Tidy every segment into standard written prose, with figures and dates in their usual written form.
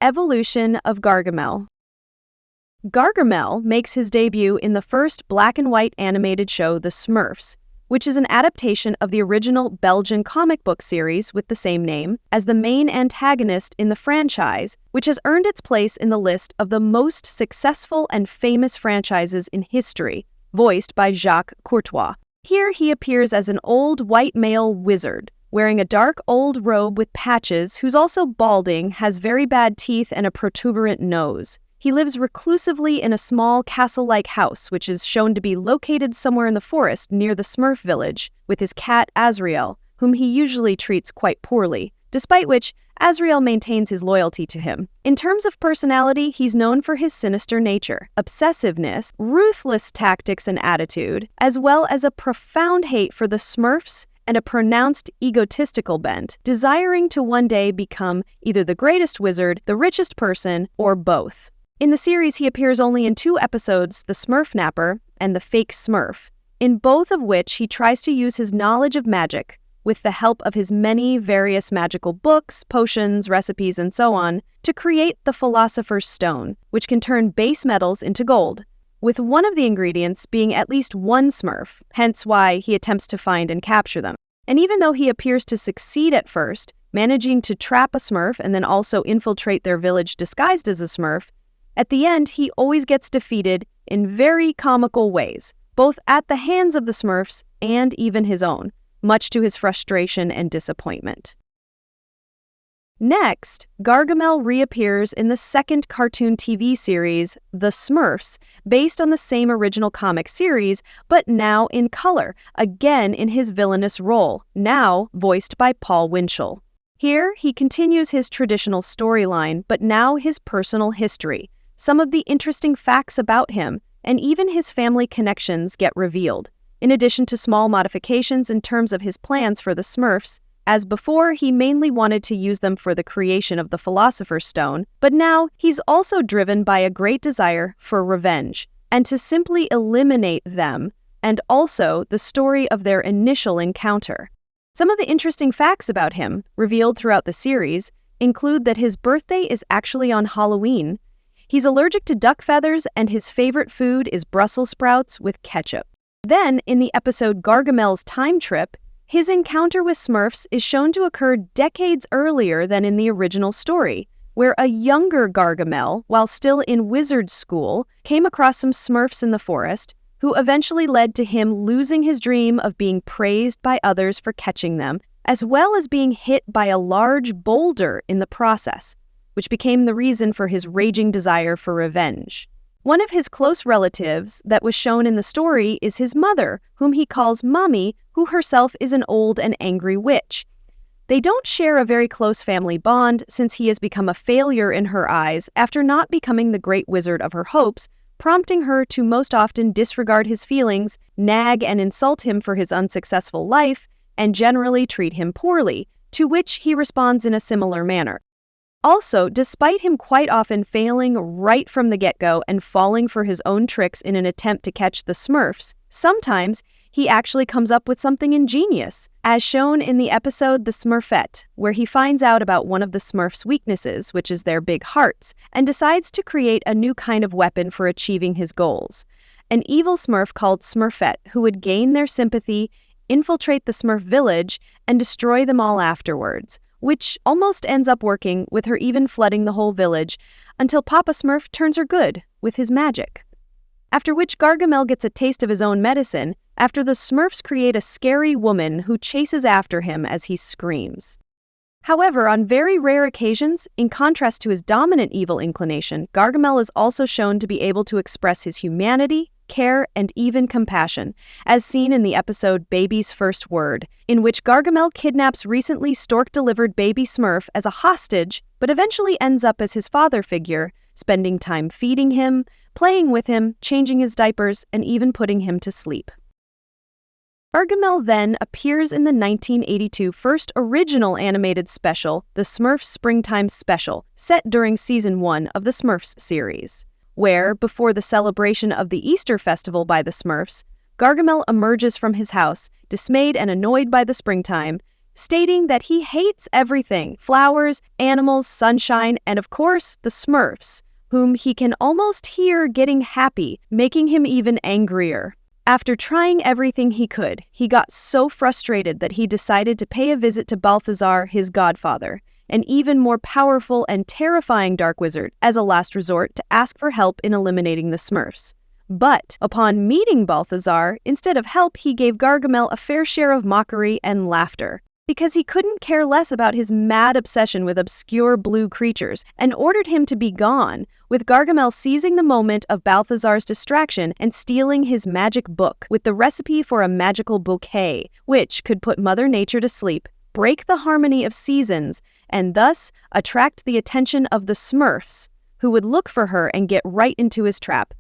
Evolution of Gargamel. Gargamel makes his debut in the first black-and-white animated show The Smurfs, which is an adaptation of the original Belgian comic book series with the same name, as the main antagonist in the franchise, which has earned its place in the list of the most successful and famous franchises in history, voiced by Jacques Courtois. Here he appears as an old white male wizard, wearing a dark old robe with patches, who's also balding, has very bad teeth, and a protuberant nose. He lives reclusively in a small castle-like house, which is shown to be located somewhere in the forest near the Smurf village, with his cat Azrael, whom he usually treats quite poorly, despite which Azrael maintains his loyalty to him. In terms of personality, he's known for his sinister nature, obsessiveness, ruthless tactics and attitude, as well as a profound hate for the Smurfs and a pronounced egotistical bent, desiring to one day become either the greatest wizard, the richest person, or both. In the series, he appears only in 2 episodes, The Smurf Napper and The Fake Smurf, in both of which he tries to use his knowledge of magic, with the help of his many various magical books, potions, recipes, and so on, to create the Philosopher's Stone, which can turn base metals into gold, with one of the ingredients being at least one Smurf, hence why he attempts to find and capture them. And even though he appears to succeed at first, managing to trap a Smurf and then also infiltrate their village disguised as a Smurf, at the end, he always gets defeated in very comical ways, both at the hands of the Smurfs and even his own, much to his frustration and disappointment. Next, Gargamel reappears in the second cartoon TV series, The Smurfs, based on the same original comic series, but now in color, again in his villainous role, now voiced by Paul Winchell. Here, he continues his traditional storyline, but now his personal history. Some of the interesting facts about him, and even his family connections, get revealed, in addition to small modifications in terms of his plans for the Smurfs. As before, he mainly wanted to use them for the creation of the Philosopher's Stone, but now he's also driven by a great desire for revenge, and to simply eliminate them, and also the story of their initial encounter. Some of the interesting facts about him, revealed throughout the series, include that his birthday is actually on Halloween. He's allergic to duck feathers, and his favorite food is Brussels sprouts with ketchup. Then, in the episode Gargamel's Time Trip, his encounter with Smurfs is shown to occur decades earlier than in the original story, where a younger Gargamel, while still in wizard school, came across some Smurfs in the forest, who eventually led to him losing his dream of being praised by others for catching them, as well as being hit by a large boulder in the process, which became the reason for his raging desire for revenge. One of his close relatives that was shown in the story is his mother, whom he calls Mommy, who herself is an old and angry witch. They don't share a very close family bond, since he has become a failure in her eyes after not becoming the great wizard of her hopes, prompting her to most often disregard his feelings, nag and insult him for his unsuccessful life, and generally treat him poorly, to which he responds in a similar manner. Also, despite him quite often failing right from the get-go and falling for his own tricks in an attempt to catch the Smurfs, sometimes he actually comes up with something ingenious, as shown in the episode The Smurfette, where he finds out about one of the Smurfs' weaknesses, which is their big hearts, and decides to create a new kind of weapon for achieving his goals. An evil Smurf called Smurfette, who would gain their sympathy, infiltrate the Smurf village, and destroy them all afterwards, which almost ends up working, with her even flooding the whole village, until Papa Smurf turns her good with his magic. After which Gargamel gets a taste of his own medicine, after the Smurfs create a scary woman who chases after him as he screams. However, on very rare occasions, in contrast to his dominant evil inclination, Gargamel is also shown to be able to express his humanity, care, and even compassion, as seen in the episode Baby's First Word, in which Gargamel kidnaps recently stork-delivered baby Smurf as a hostage, but eventually ends up as his father figure, spending time feeding him, playing with him, changing his diapers, and even putting him to sleep. Gargamel then appears in the 1982 first original animated special, The Smurfs Springtime Special, set during Season 1 of the Smurfs series, where, before the celebration of the Easter festival by the Smurfs, Gargamel emerges from his house, dismayed and annoyed by the springtime, stating that he hates everything: flowers, animals, sunshine, and of course, the Smurfs, whom he can almost hear getting happy, making him even angrier. After trying everything he could, he got so frustrated that he decided to pay a visit to Balthazar, his godfather, an even more powerful and terrifying dark wizard, as a last resort to ask for help in eliminating the Smurfs. But upon meeting Balthazar, instead of help, he gave Gargamel a fair share of mockery and laughter, because he couldn't care less about his mad obsession with obscure blue creatures, and ordered him to be gone, with Gargamel seizing the moment of Balthazar's distraction and stealing his magic book with the recipe for a magical bouquet, which could put Mother Nature to sleep, break the harmony of seasons, and thus attract the attention of the Smurfs, who would look for her and get right into his trap.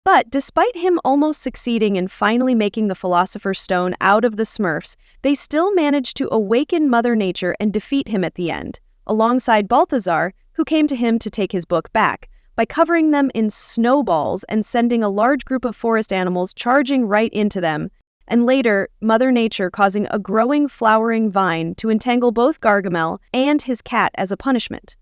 But despite him almost succeeding in finally making the Philosopher's Stone out of the Smurfs, they still managed to awaken Mother Nature and defeat him at the end, alongside Balthazar, who came to him to take his book back, by covering them in snowballs and sending a large group of forest animals charging right into them, and later, Mother Nature causing a growing flowering vine to entangle both Gargamel and his cat as a punishment.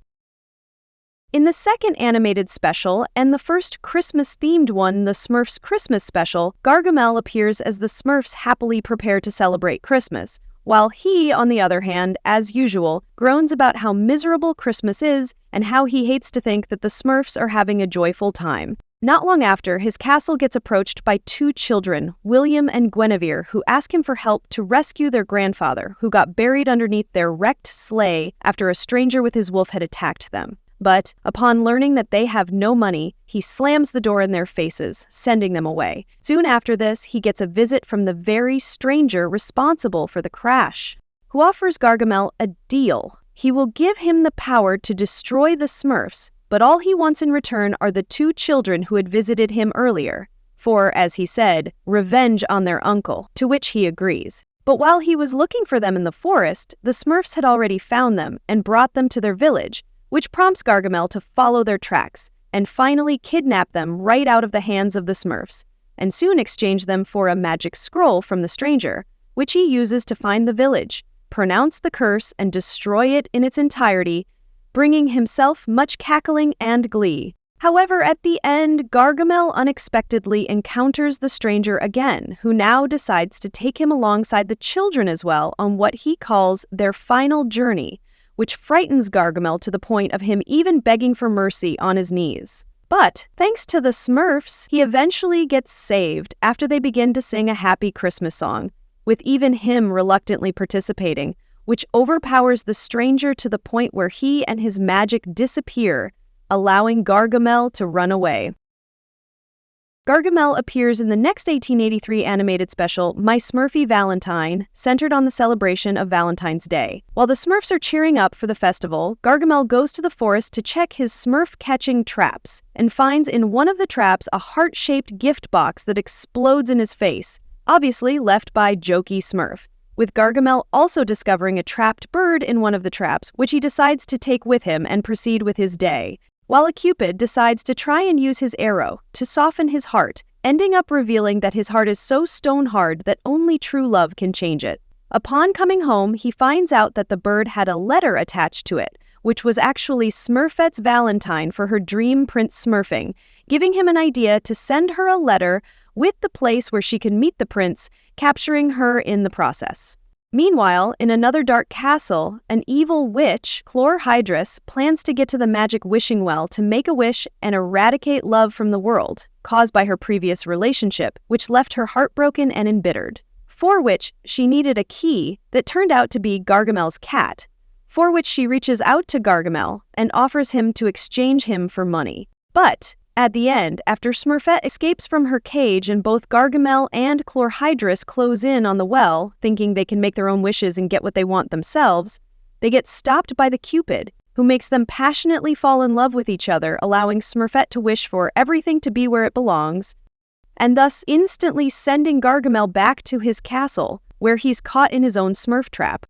In the second animated special, and the first Christmas-themed one, the Smurfs Christmas Special, Gargamel appears as the Smurfs happily prepare to celebrate Christmas, while he, on the other hand, as usual, groans about how miserable Christmas is and how he hates to think that the Smurfs are having a joyful time. Not long after, his castle gets approached by two children, William and Guinevere, who ask him for help to rescue their grandfather, who got buried underneath their wrecked sleigh after a stranger with his wolf had attacked them. But, upon learning that they have no money, he slams the door in their faces, sending them away. Soon after this, he gets a visit from the very stranger responsible for the crash, who offers Gargamel a deal. He will give him the power to destroy the Smurfs, but all he wants in return are the two children who had visited him earlier, for, as he said, revenge on their uncle, to which he agrees. But while he was looking for them in the forest, the Smurfs had already found them and brought them to their village, which prompts Gargamel to follow their tracks and finally kidnap them right out of the hands of the Smurfs, and soon exchange them for a magic scroll from the stranger, which he uses to find the village, pronounce the curse, and destroy it in its entirety, bringing himself much cackling and glee. However, at the end, Gargamel unexpectedly encounters the stranger again, who now decides to take him alongside the children as well on what he calls their final journey, which frightens Gargamel to the point of him even begging for mercy on his knees. But, thanks to the Smurfs, he eventually gets saved after they begin to sing a happy Christmas song, with even him reluctantly participating, which overpowers the stranger to the point where he and his magic disappear, allowing Gargamel to run away. Gargamel appears in the next 1883 animated special, My Smurfy Valentine, centered on the celebration of Valentine's Day. While the Smurfs are cheering up for the festival, Gargamel goes to the forest to check his Smurf-catching traps, and finds in one of the traps a heart-shaped gift box that explodes in his face, obviously left by Jokey Smurf, with Gargamel also discovering a trapped bird in one of the traps, which he decides to take with him and proceed with his day, while a Cupid decides to try and use his arrow to soften his heart, ending up revealing that his heart is so stone-hard that only true love can change it. Upon coming home, he finds out that the bird had a letter attached to it, which was actually Smurfette's Valentine for her dream prince smurfing, giving him an idea to send her a letter with the place where she can meet the prince, capturing her in the process. Meanwhile, in another dark castle, an evil witch, Chlorhydrus, plans to get to the magic wishing well to make a wish and eradicate love from the world, caused by her previous relationship, which left her heartbroken and embittered. For which, she needed a key that turned out to be Gargamel's cat, for which she reaches out to Gargamel and offers him to exchange him for money. But, at the end, after Smurfette escapes from her cage and both Gargamel and Chlorhydrus close in on the well, thinking they can make their own wishes and get what they want themselves, they get stopped by the Cupid, who makes them passionately fall in love with each other, allowing Smurfette to wish for everything to be where it belongs, and thus instantly sending Gargamel back to his castle, where he's caught in his own Smurf trap.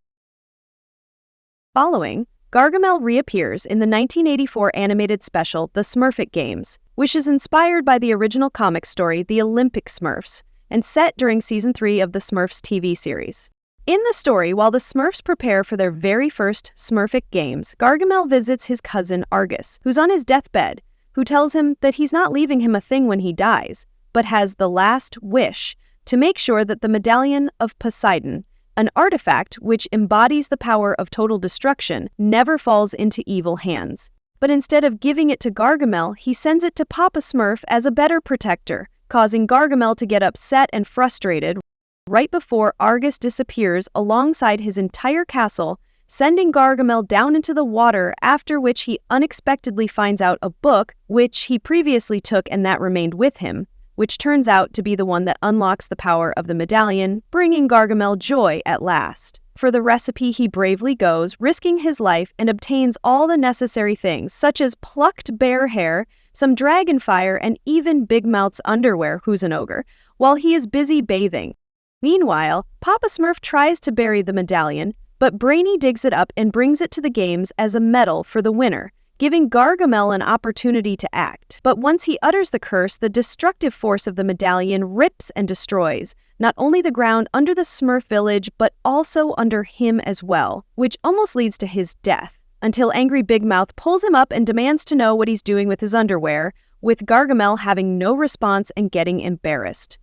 Following, Gargamel reappears in the 1984 animated special The Smurfic Games, which is inspired by the original comic story The Olympic Smurfs, and set during Season 3 of the Smurfs TV series. In the story, while the Smurfs prepare for their very first Smurfic Games, Gargamel visits his cousin Argus, who's on his deathbed, who tells him that he's not leaving him a thing when he dies, but has the last wish to make sure that the Medallion of Poseidon, an artifact which embodies the power of total destruction, never falls into evil hands. But instead of giving it to Gargamel, he sends it to Papa Smurf as a better protector, causing Gargamel to get upset and frustrated right before Argus disappears alongside his entire castle, sending Gargamel down into the water, after which he unexpectedly finds out a book which he previously took and that remained with him, which turns out to be the one that unlocks the power of the medallion, bringing Gargamel joy at last. For the recipe, he bravely goes, risking his life, and obtains all the necessary things, such as plucked bear hair, some dragon fire, and even Big Mouth's underwear, who's an ogre, while he is busy bathing. Meanwhile, Papa Smurf tries to bury the medallion, but Brainy digs it up and brings it to the games as a medal for the winner, giving Gargamel an opportunity to act. But once he utters the curse, the destructive force of the medallion rips and destroys not only the ground under the Smurf village, but also under him as well, which almost leads to his death, until angry Big Mouth pulls him up and demands to know what he's doing with his underwear, with Gargamel having no response and getting embarrassed.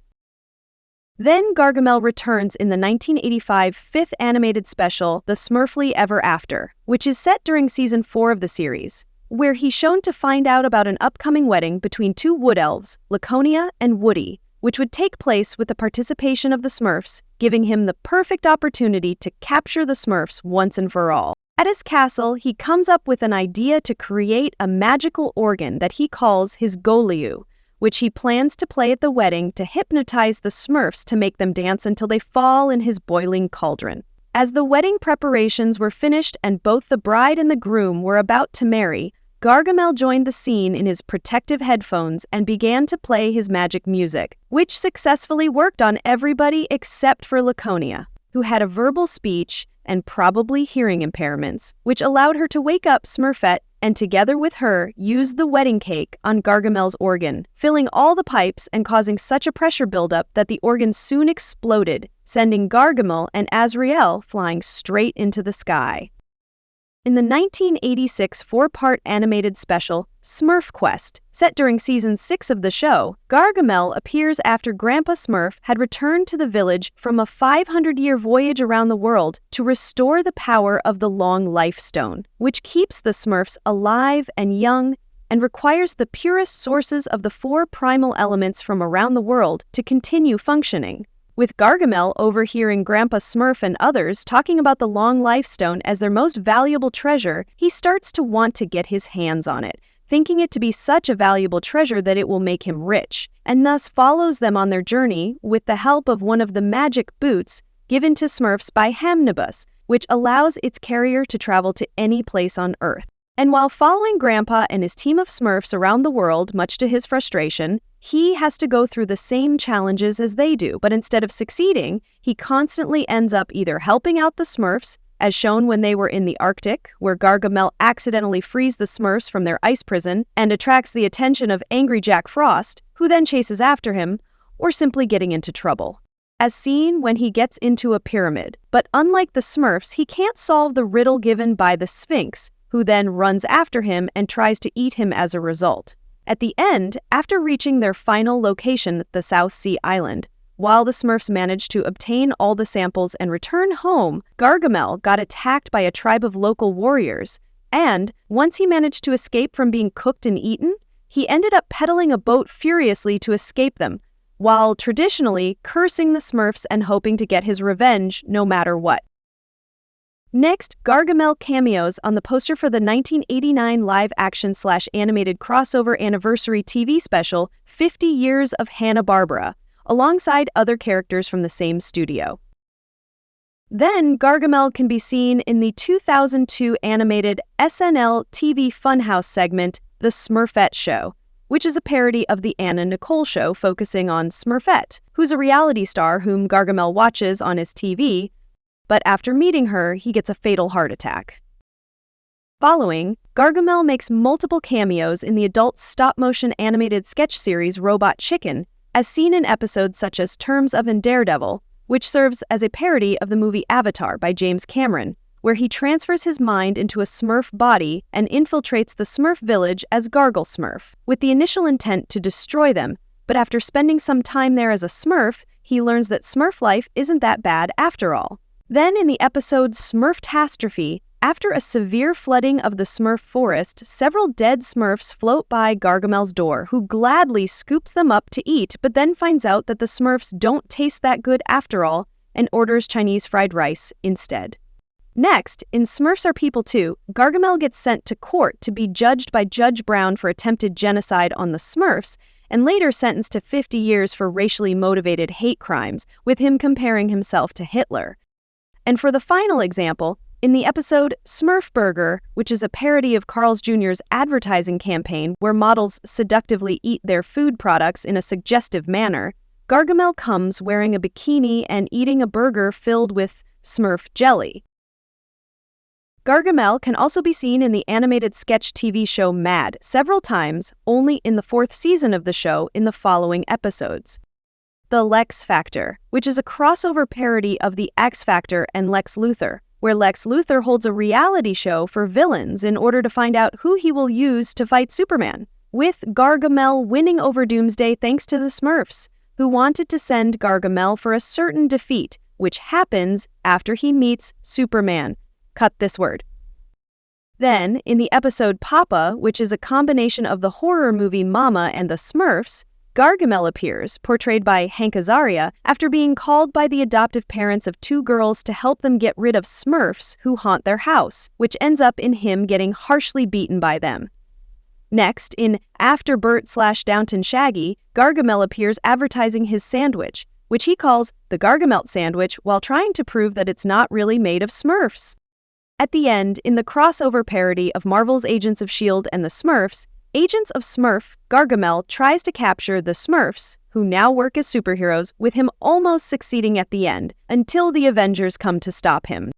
Then Gargamel returns in the 1985 fifth animated special, The Smurfily Ever After, which is set during Season 4 of the series, where he's shown to find out about an upcoming wedding between two wood elves, Laconia and Woody, which would take place with the participation of the Smurfs, giving him the perfect opportunity to capture the Smurfs once and for all. At his castle, he comes up with an idea to create a magical organ that he calls his Goliu, which he plans to play at the wedding to hypnotize the Smurfs to make them dance until they fall in his boiling cauldron. As the wedding preparations were finished and both the bride and the groom were about to marry, Gargamel joined the scene in his protective headphones and began to play his magic music, which successfully worked on everybody except for Laconia, who had a verbal speech and probably hearing impairments, which allowed her to wake up Smurfette and together with her use the wedding cake on Gargamel's organ, filling all the pipes and causing such a pressure buildup that the organ soon exploded, sending Gargamel and Azrael flying straight into the sky. In the 1986 four-part animated special, Smurfquest, set during Season 6 of the show, Gargamel appears after Grandpa Smurf had returned to the village from a 500-year voyage around the world to restore the power of the Long Life Stone, which keeps the Smurfs alive and young and requires the purest sources of the four primal elements from around the world to continue functioning. With Gargamel overhearing Grandpa Smurf and others talking about the Long Life Stone as their most valuable treasure, he starts to want to get his hands on it, thinking it to be such a valuable treasure that it will make him rich, and thus follows them on their journey with the help of one of the magic boots given to Smurfs by Hanna-Barbera, which allows its carrier to travel to any place on Earth. And while following Grandpa and his team of Smurfs around the world, much to his frustration, he has to go through the same challenges as they do, but instead of succeeding, he constantly ends up either helping out the Smurfs, as shown when they were in the Arctic, where Gargamel accidentally frees the Smurfs from their ice prison and attracts the attention of angry Jack Frost, who then chases after him, or simply getting into trouble, as seen when he gets into a pyramid. But unlike the Smurfs, he can't solve the riddle given by the Sphinx, who then runs after him and tries to eat him as a result. At the end, after reaching their final location, the South Sea Island, while the Smurfs managed to obtain all the samples and return home, Gargamel got attacked by a tribe of local warriors, and once he managed to escape from being cooked and eaten, he ended up pedaling a boat furiously to escape them, while traditionally cursing the Smurfs and hoping to get his revenge no matter what. Next, Gargamel cameos on the poster for the 1989 live-action/animated crossover anniversary TV special 50 Years of Hanna-Barbera, alongside other characters from the same studio. Then, Gargamel can be seen in the 2002 animated SNL TV Funhouse segment, The Smurfette Show, which is a parody of the Anna Nicole Show focusing on Smurfette, who's a reality star whom Gargamel watches on his TV, but after meeting her, he gets a fatal heart attack. Following, Gargamel makes multiple cameos in the adult stop-motion animated sketch series Robot Chicken, as seen in episodes such as Terms of Daredevil, which serves as a parody of the movie Avatar by James Cameron, where he transfers his mind into a Smurf body and infiltrates the Smurf village as Gargle Smurf, with the initial intent to destroy them. But after spending some time there as a Smurf, he learns that Smurf life isn't that bad after all. Then in the episode Smurftastrophe, after a severe flooding of the Smurf forest, several dead Smurfs float by Gargamel's door, who gladly scoops them up to eat, but then finds out that the Smurfs don't taste that good after all, and orders Chinese fried rice instead. Next, in Smurfs Are People Too, Gargamel gets sent to court to be judged by Judge Brown for attempted genocide on the Smurfs, and later sentenced to 50 years for racially motivated hate crimes, with him comparing himself to Hitler. And for the final example, in the episode Smurf Burger, which is a parody of Carl's Jr.'s advertising campaign where models seductively eat their food products in a suggestive manner, Gargamel comes wearing a bikini and eating a burger filled with Smurf jelly. Gargamel can also be seen in the animated sketch TV show Mad several times, only in the 4th season of the show in the following episodes. The Lex Factor, which is a crossover parody of The X Factor and Lex Luthor, where Lex Luthor holds a reality show for villains in order to find out who he will use to fight Superman, with Gargamel winning over Doomsday thanks to the Smurfs, who wanted to send Gargamel for a certain defeat, which happens after he meets Superman. Cut this word. Then, in the episode Papa, which is a combination of the horror movie Mama and the Smurfs, Gargamel appears, portrayed by Hank Azaria, after being called by the adoptive parents of 2 girls to help them get rid of Smurfs who haunt their house, which ends up in him getting harshly beaten by them. Next, in After Bert/Downton Shaggy, Gargamel appears advertising his sandwich, which he calls the Gargamel sandwich while trying to prove that it's not really made of Smurfs. At the end, in the crossover parody of Marvel's Agents of S.H.I.E.L.D. and the Smurfs, Agents of Smurf, Gargamel tries to capture the Smurfs, who now work as superheroes, with him almost succeeding at the end, until the Avengers come to stop him.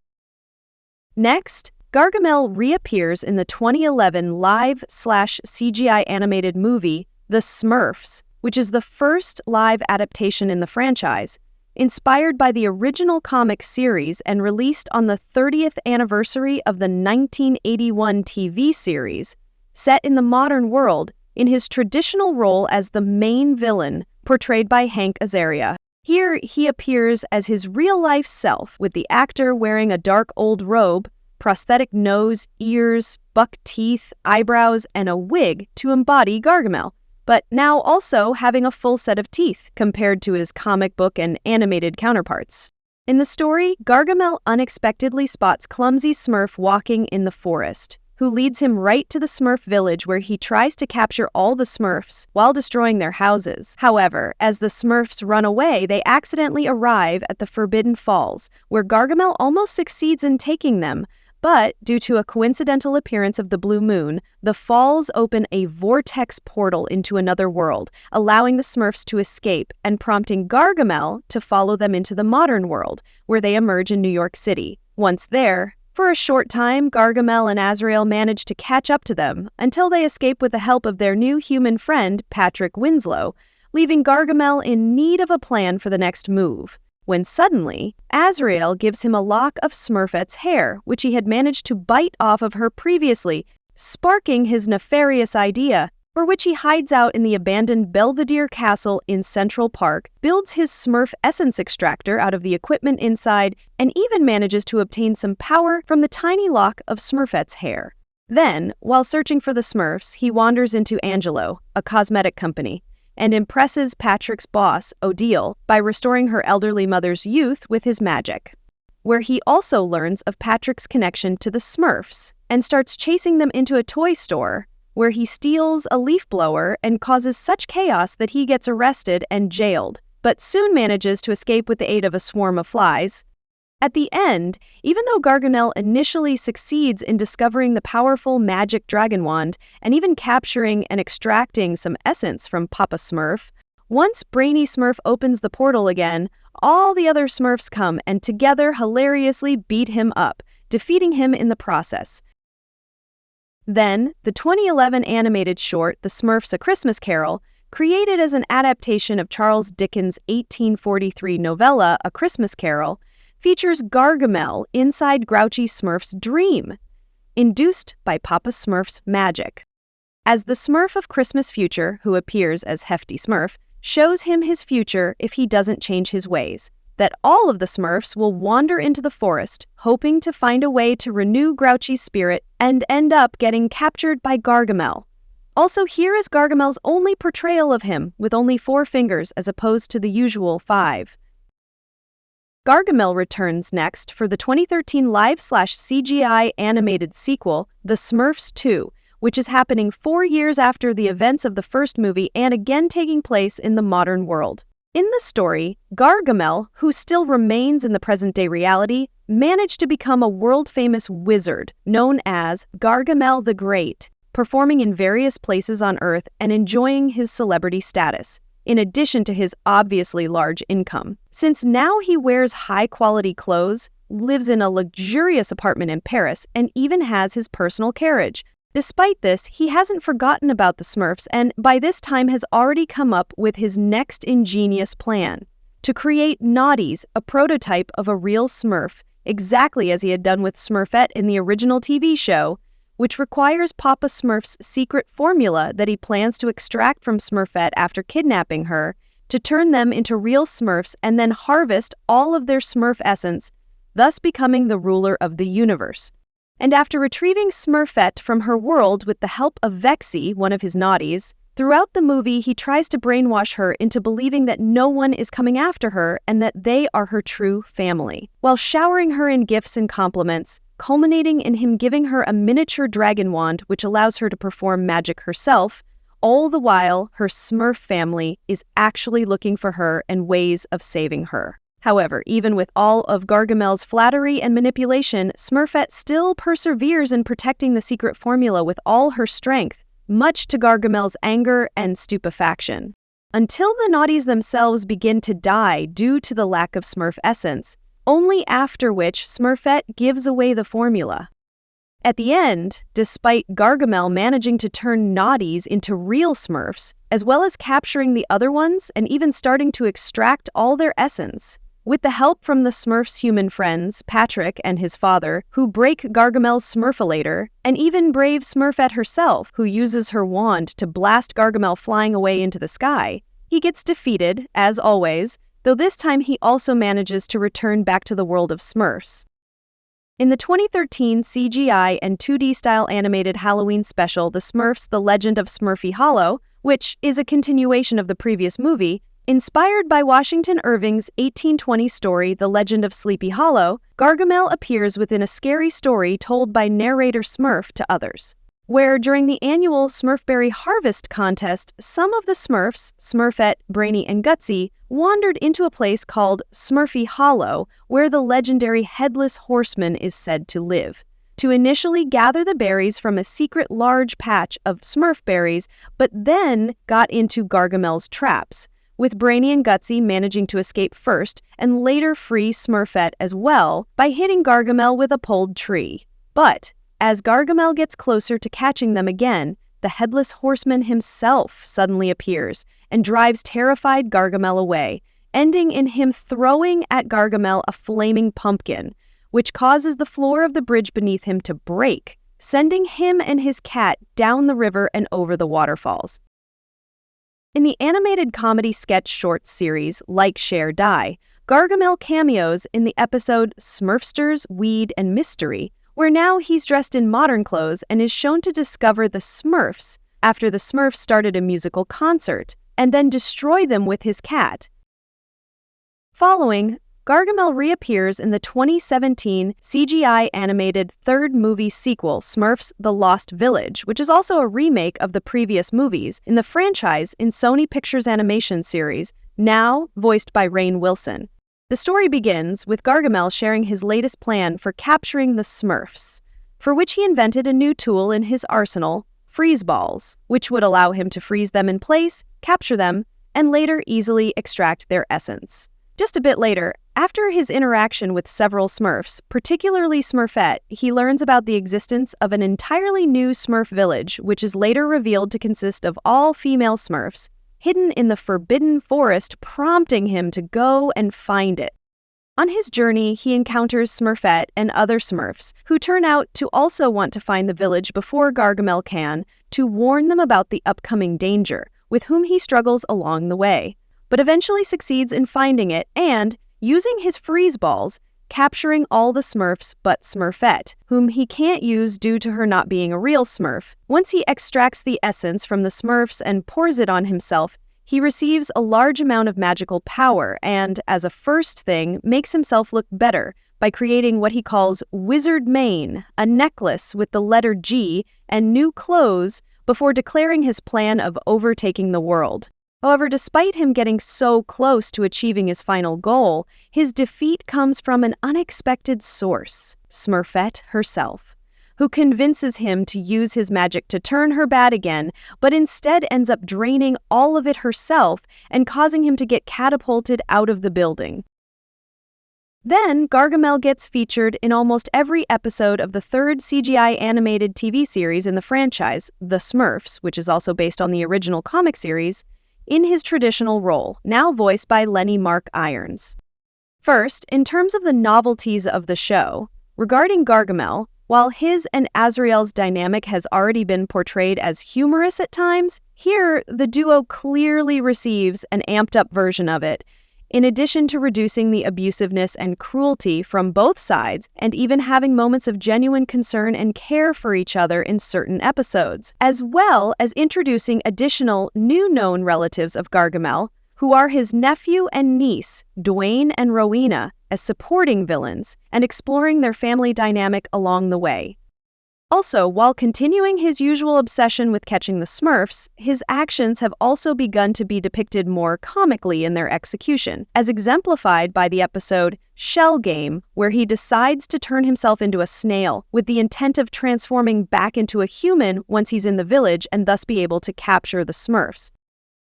Next, Gargamel reappears in the 2011 live/CGI animated movie, The Smurfs, which is the first live adaptation in the franchise, inspired by the original comic series and released on the 30th anniversary of the 1981 TV series. Set in the modern world, in his traditional role as the main villain, portrayed by Hank Azaria. Here, he appears as his real-life self, with the actor wearing a dark old robe, prosthetic nose, ears, buck teeth, eyebrows, and a wig to embody Gargamel, but now also having a full set of teeth compared to his comic book and animated counterparts. In the story, Gargamel unexpectedly spots Clumsy Smurf walking in the forest, who leads him right to the Smurf village where he tries to capture all the Smurfs while destroying their houses. However, as the Smurfs run away, they accidentally arrive at the Forbidden Falls, where Gargamel almost succeeds in taking them, but due to a coincidental appearance of the blue moon, the falls open a vortex portal into another world, allowing the Smurfs to escape and prompting Gargamel to follow them into the modern world, where they emerge in New York City. Once there, for a short time, Gargamel and Azrael manage to catch up to them until they escape with the help of their new human friend, Patrick Winslow, leaving Gargamel in need of a plan for the next move. When suddenly, Azrael gives him a lock of Smurfette's hair, which he had managed to bite off of her previously, sparking his nefarious idea, for which he hides out in the abandoned Belvedere Castle in Central Park, builds his Smurf essence extractor out of the equipment inside, and even manages to obtain some power from the tiny lock of Smurfette's hair. Then, while searching for the Smurfs, he wanders into Angelo, a cosmetic company, and impresses Patrick's boss, Odile, by restoring her elderly mother's youth with his magic, where he also learns of Patrick's connection to the Smurfs and starts chasing them into a toy store, where he steals a leaf blower and causes such chaos that he gets arrested and jailed, but soon manages to escape with the aid of a swarm of flies. At the end, even though Gargamel initially succeeds in discovering the powerful magic dragon wand and even capturing and extracting some essence from Papa Smurf, once Brainy Smurf opens the portal again, all the other Smurfs come and together hilariously beat him up, defeating him in the process. Then, the 2011 animated short, The Smurfs: A Christmas Carol, created as an adaptation of Charles Dickens' 1843 novella A Christmas Carol, features Gargamel inside Grouchy Smurf's dream, induced by Papa Smurf's magic. As the Smurf of Christmas Future, who appears as Hefty Smurf, shows him his future if he doesn't change his ways, that all of the Smurfs will wander into the forest, hoping to find a way to renew Grouchy's spirit and end up getting captured by Gargamel. Also, here is Gargamel's only portrayal of him, with only 4 fingers as opposed to the usual 5. Gargamel returns next for the 2013 live/CGI animated sequel, The Smurfs 2, which is happening 4 years after the events of the first movie and again taking place in the modern world. In the story, Gargamel, who still remains in the present-day reality, managed to become a world-famous wizard known as Gargamel the Great, performing in various places on Earth and enjoying his celebrity status, in addition to his obviously large income. Since now he wears high-quality clothes, lives in a luxurious apartment in Paris, and even has his personal carriage. Despite this, he hasn't forgotten about the Smurfs and by this time has already come up with his next ingenious plan: to create Naughties, a prototype of a real Smurf, exactly as he had done with Smurfette in the original TV show, which requires Papa Smurf's secret formula that he plans to extract from Smurfette after kidnapping her, to turn them into real Smurfs and then harvest all of their Smurf essence, thus becoming the ruler of the universe. And after retrieving Smurfette from her world with the help of Vexy, one of his naughties, throughout the movie he tries to brainwash her into believing that no one is coming after her and that they are her true family, while showering her in gifts and compliments, culminating in him giving her a miniature dragon wand which allows her to perform magic herself, all the while her Smurf family is actually looking for her and ways of saving her. However, even with all of Gargamel's flattery and manipulation, Smurfette still perseveres in protecting the secret formula with all her strength, much to Gargamel's anger and stupefaction. Until the naughties themselves begin to die due to the lack of Smurf essence, only after which Smurfette gives away the formula. At the end, despite Gargamel managing to turn naughties into real Smurfs, as well as capturing the other ones and even starting to extract all their essence, with the help from the Smurfs' human friends, Patrick and his father, who break Gargamel's Smurfilator, and even brave Smurfette herself, who uses her wand to blast Gargamel flying away into the sky, he gets defeated, as always, though this time he also manages to return back to the world of Smurfs. In the 2013 CGI and 2D-style animated Halloween special, The Smurfs: The Legend of Smurfy Hollow, which is a continuation of the previous movie, inspired by Washington Irving's 1820 story The Legend of Sleepy Hollow, Gargamel appears within a scary story told by narrator Smurf to others, where during the annual Smurfberry Harvest contest, some of the Smurfs, Smurfette, Brainy, and Gutsy, wandered into a place called Smurfy Hollow, where the legendary Headless Horseman is said to live, to initially gather the berries from a secret large patch of Smurfberries, but then got into Gargamel's traps, with Brainy and Gutsy managing to escape first and later free Smurfette as well by hitting Gargamel with a pulled tree. But as Gargamel gets closer to catching them again, the Headless Horseman himself suddenly appears and drives terrified Gargamel away, ending in him throwing at Gargamel a flaming pumpkin, which causes the floor of the bridge beneath him to break, sending him and his cat down the river and over the waterfalls. In the animated comedy sketch short series Like, Share, Die, Gargamel cameos in the episode Smurfsters, Weed, and Mystery, where now he's dressed in modern clothes and is shown to discover the Smurfs after the Smurfs started a musical concert, and then destroy them with his cat. Following, Gargamel reappears in the 2017 CGI animated third movie sequel, Smurfs: The Lost Village, which is also a remake of the previous movies in the franchise in Sony Pictures Animation series, now voiced by Rainn Wilson. The story begins with Gargamel sharing his latest plan for capturing the Smurfs, for which he invented a new tool in his arsenal, freeze balls, which would allow him to freeze them in place, capture them, and later easily extract their essence. Just a bit later, after his interaction with several Smurfs, particularly Smurfette, he learns about the existence of an entirely new Smurf village, which is later revealed to consist of all female Smurfs, hidden in the forbidden forest, prompting him to go and find it. On his journey, he encounters Smurfette and other Smurfs, who turn out to also want to find the village before Gargamel can, to warn them about the upcoming danger, with whom he struggles along the way, but eventually succeeds in finding it and, using his freeze balls, capturing all the Smurfs but Smurfette, whom he can't use due to her not being a real Smurf. Once he extracts the essence from the Smurfs and pours it on himself, he receives a large amount of magical power and, as a first thing, makes himself look better by creating what he calls Wizard Mane, a necklace with the letter G and new clothes before declaring his plan of overtaking the world. However, despite him getting so close to achieving his final goal, his defeat comes from an unexpected source, Smurfette herself, who convinces him to use his magic to turn her bad again, but instead ends up draining all of it herself and causing him to get catapulted out of the building. Then, Gargamel gets featured in almost every episode of the third CGI animated TV series in the franchise, The Smurfs, which is also based on the original comic series, in his traditional role, now voiced by Lenny Mark Irons. First, in terms of the novelties of the show, regarding Gargamel, while his and Azrael's dynamic has already been portrayed as humorous at times, here the duo clearly receives an amped-up version of it, in addition to reducing the abusiveness and cruelty from both sides and even having moments of genuine concern and care for each other in certain episodes, as well as introducing additional new known relatives of Gargamel, who are his nephew and niece, Dwayne and Rowena, as supporting villains, and exploring their family dynamic along the way. Also, while continuing his usual obsession with catching the Smurfs, his actions have also begun to be depicted more comically in their execution, as exemplified by the episode Shell Game, where he decides to turn himself into a snail with the intent of transforming back into a human once he's in the village and thus be able to capture the Smurfs.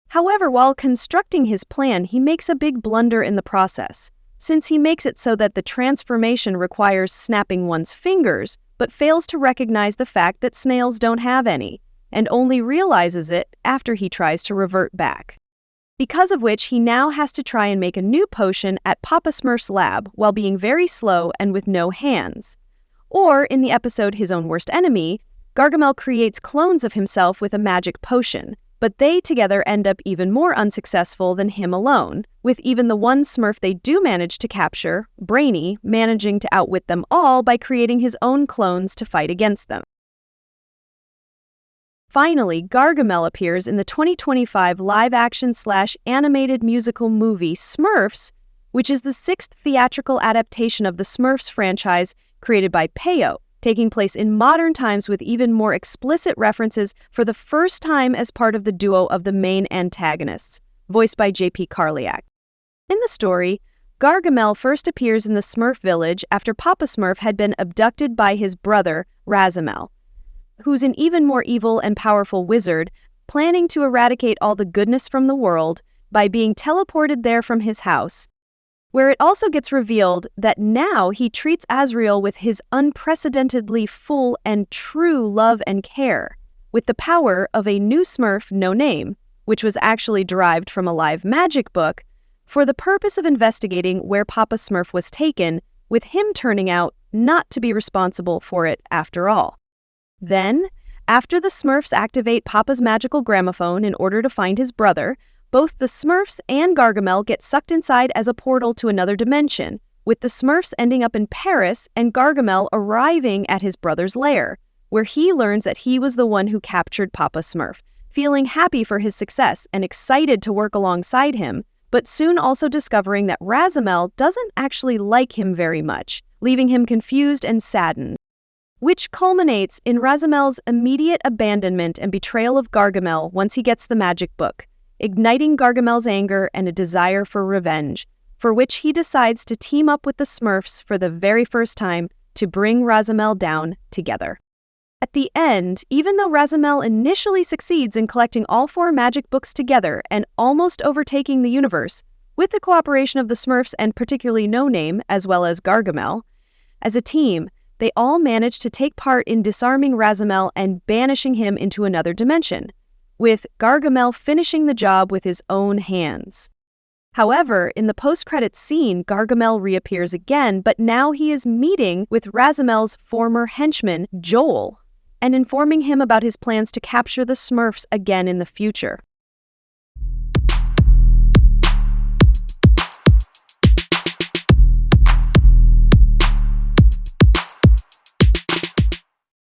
However, while constructing his plan, he makes a big blunder in the process, since he makes it so that the transformation requires snapping one's fingers, but fails to recognize the fact that snails don't have any, and only realizes it after he tries to revert back. Because of which, he now has to try and make a new potion at Papa Smurf's lab while being very slow and with no hands. Or, in the episode His Own Worst Enemy, Gargamel creates clones of himself with a magic potion, but they together end up even more unsuccessful than him alone, with even the one Smurf they do manage to capture, Brainy, managing to outwit them all by creating his own clones to fight against them. Finally, Gargamel appears in the 2025 live-action/animated musical movie Smurfs, which is the sixth theatrical adaptation of the Smurfs franchise created by Peyo, taking place in modern times with even more explicit references for the first time as part of the duo of the main antagonists, voiced by J.P. Carliak. In the story, Gargamel first appears in the Smurf village after Papa Smurf had been abducted by his brother, Razamel, who's an even more evil and powerful wizard, planning to eradicate all the goodness from the world by being teleported there from his house, where it also gets revealed that now he treats Azrael with his unprecedentedly full and true love and care, with the power of a new Smurf no name, which was actually derived from a live magic book, for the purpose of investigating where Papa Smurf was taken, with him turning out not to be responsible for it after all. Then, after the Smurfs activate Papa's magical gramophone in order to find his brother, both the Smurfs and Gargamel get sucked inside as a portal to another dimension, with the Smurfs ending up in Paris and Gargamel arriving at his brother's lair, where he learns that he was the one who captured Papa Smurf, feeling happy for his success and excited to work alongside him, but soon also discovering that Razamel doesn't actually like him very much, leaving him confused and saddened, which culminates in Razamel's immediate abandonment and betrayal of Gargamel once he gets the magic book, igniting Gargamel's anger and a desire for revenge, for which he decides to team up with the Smurfs for the very first time to bring Razamel down together. At the end, even though Razamel initially succeeds in collecting all 4 magic books together and almost overtaking the universe, with the cooperation of the Smurfs and particularly No Name, as well as Gargamel, as a team, they all manage to take part in disarming Razamel and banishing him into another dimension, with Gargamel finishing the job with his own hands. However, in the post-credits scene, Gargamel reappears again, but now he is meeting with Razimel's former henchman, Joel, and informing him about his plans to capture the Smurfs again in the future.